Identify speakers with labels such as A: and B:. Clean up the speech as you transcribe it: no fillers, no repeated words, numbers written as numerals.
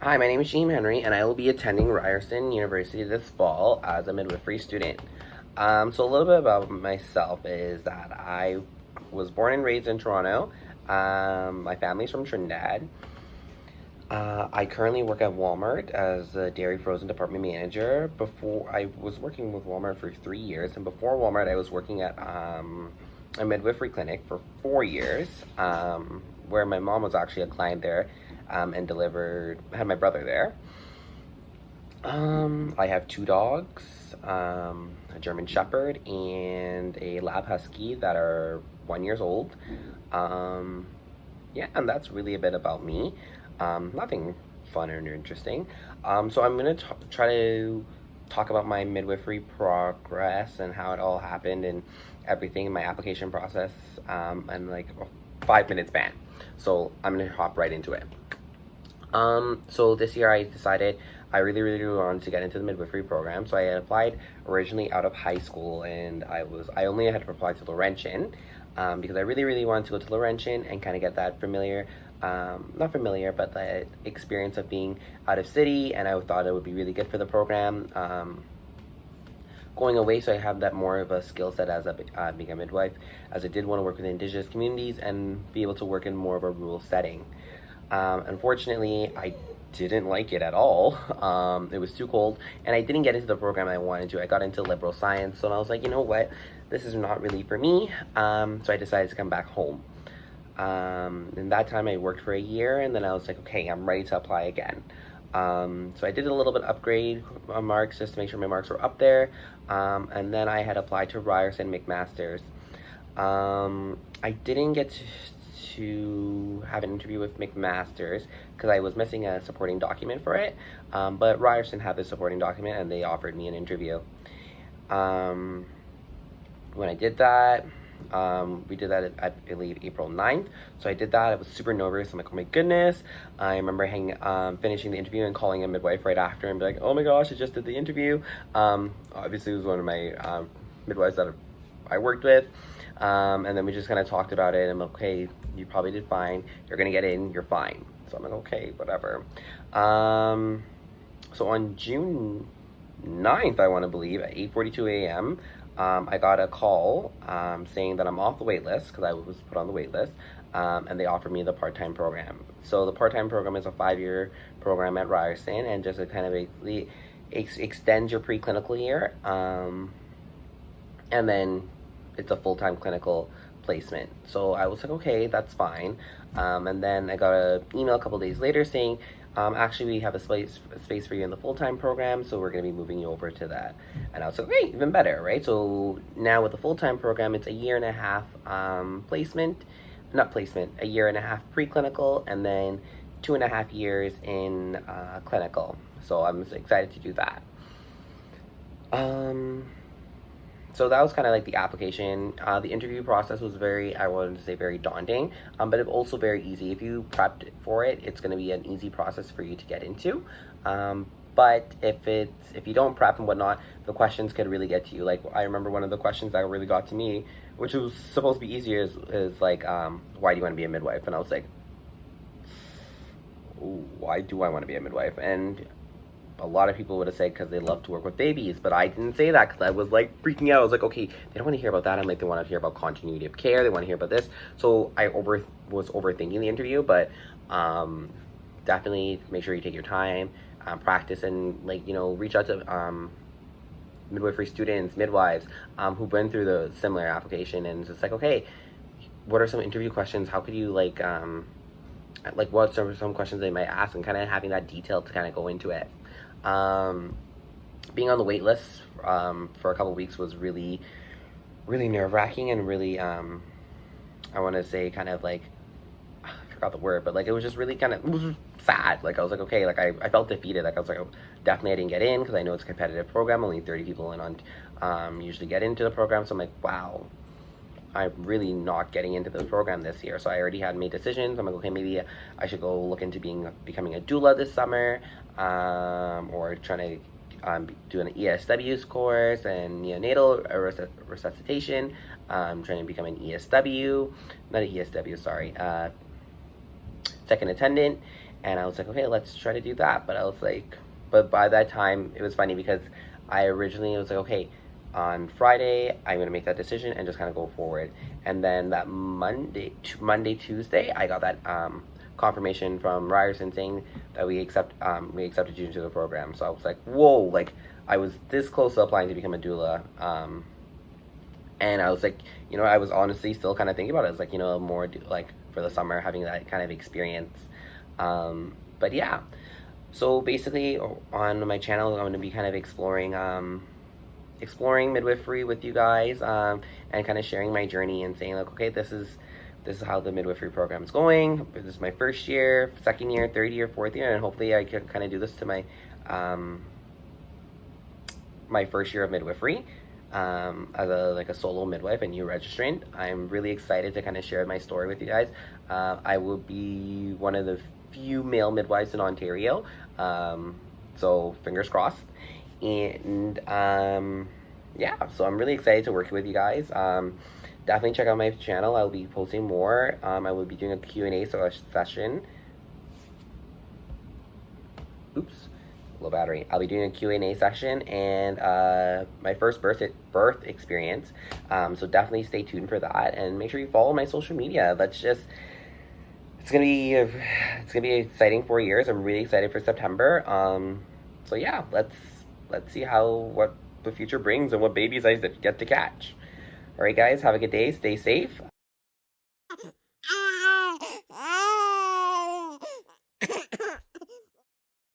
A: Hi, my name is James Henry, and I will be attending Ryerson University this fall as a midwifery student. So a little bit about myself is that I was born and raised in Toronto. My family's from Trinidad. I currently work at Walmart as a dairy frozen department manager. Before I was working with Walmart for 3 years, and before Walmart, I was working at a midwifery clinic for 4 years, where my mom was actually a client there, and had my brother there. I have two dogs, a German Shepherd and a Lab Husky that are 1 years old. Yeah, and that's really a bit about me. Nothing fun or interesting. So I'm gonna try to talk about my midwifery progress and how it all happened and everything in my application process, and like a 5 minute span. So I'm gonna hop right into it. So this year I decided I really wanted to get into the midwifery program. So I had applied originally out of high school, and I only had to apply to Laurentian, because I really wanted to go to Laurentian and kind of get that familiar, not familiar, but the experience of being out of city, and I thought it would be really good for the program. Going away, so I have that more of a skill set as being a midwife, as I did want to work with Indigenous communities and be able to work in more of a rural setting. Unfortunately, I didn't like it at all. It was too cold, and I didn't get into the program I wanted to. I got into liberal science, so I was like, you know what, this is not really for me. So I decided to come back home. And that time I worked for a year, and then I was like, okay, I'm ready to apply again. So I did a little bit upgrade on marks just to make sure my marks were up there. And then I had applied to Ryerson McMaster's. I didn't get to have an interview with McMaster's because I was missing a supporting document for it. But Ryerson had the supporting document, and they offered me an interview. When I did that, we did that I believe April 9th. So I did that. I was super nervous. I'm like, oh my goodness. I remember finishing the interview and calling a midwife right after and be like, oh my gosh, I just did the interview. Obviously it was one of my midwives that I worked with. And then we just kind of talked about it, and I'm like, okay, you probably did fine. You're gonna get in, you're fine. So I'm like, okay, whatever. So on June 9th, I want to believe, at 8:42 a.m., I got a call saying that I'm off the wait list because I was put on the wait list, and they offered me the part-time program. So the part-time program is a 5-year program at Ryerson, and just to kind of basically extend your preclinical year, and then it's a full-time clinical placement. So I was like, okay, that's fine. And then I got an email a couple days later saying, actually, we have a space for you in the full-time program, so we're going to be moving you over to that. And I was like, great, even better, right? So now with the full-time program, it's a year and a half a year and a half preclinical, and then 2.5 years in clinical. So I'm excited to do that. So that was kind of like the application. The interview process was I wanted to say very daunting, but it also very easy. If you prepped for it, it's going to be an easy process for you to get into. But if you don't prep and whatnot, the questions could really get to you. Like, I remember one of the questions that really got to me, which was supposed to be easier, is like, why do you want to be a midwife? And I was like, why do I want to be a midwife? And a lot of people would have said because they love to work with babies, but I didn't say that because I was like freaking out. I was like, okay, they don't want to hear about that. I'm like, they want to hear about continuity of care. They want to hear about this. So I was overthinking the interview, but definitely make sure you take your time, practice, and reach out to midwifery students, midwives who've been through the similar application, and it's just like, okay, what are some interview questions? How could you what are some questions they might ask, and kind of having that detail to kind of go into it. Being on the wait list for a couple weeks was really nerve-wracking, and really I want to say kind of like, I forgot the word, but like it was just really it was sad. Like I was like, okay, like I felt defeated. Like I was like, oh, definitely I didn't get in because I know it's a competitive program. Only 30 people usually get into the program. So I'm like, wow, I'm really not getting into the program this year. So I already had made decisions. I'm like, okay, maybe I should go look into becoming a doula this summer, or trying to do an ESW course and neonatal resuscitation. Trying to become an ESW, not an ESW, sorry, second attendant, and I was like, okay, let's try to do that. But I was like, but by that time, it was funny because I originally was like, okay, on Friday, I'm gonna make that decision and just kind of go forward. And then that Tuesday, I got that confirmation from Ryerson saying that we accepted you into the program. So I was like, whoa, like I was this close to applying to become a doula. And I was like, you know, I was honestly still kind of thinking about it. It's like, you know, more like for the summer, having that kind of experience. But yeah, so basically on my channel, I'm going to be kind of exploring midwifery with you guys, and kind of sharing my journey and saying like, okay, this is how the midwifery program is going. This is my first year, second year, third year, fourth year, and hopefully I can kind of do this to my my first year of midwifery. As a solo midwife and new registrant. I'm really excited to kind of share my story with you guys. I will be one of the few male midwives in Ontario, so fingers crossed. And yeah, so I'm really excited to work with you guys. Definitely check out my channel. I'll be posting more. I will be doing a Q&A session. Oops. Low battery. I'll be doing a Q&A section and my first birth experience. So definitely stay tuned for that, and make sure you follow my social media. It's gonna be exciting 4 years. I'm really excited for September. So yeah, let's see what the future brings and what babies I get to catch. All right, guys, have a good day. Stay safe.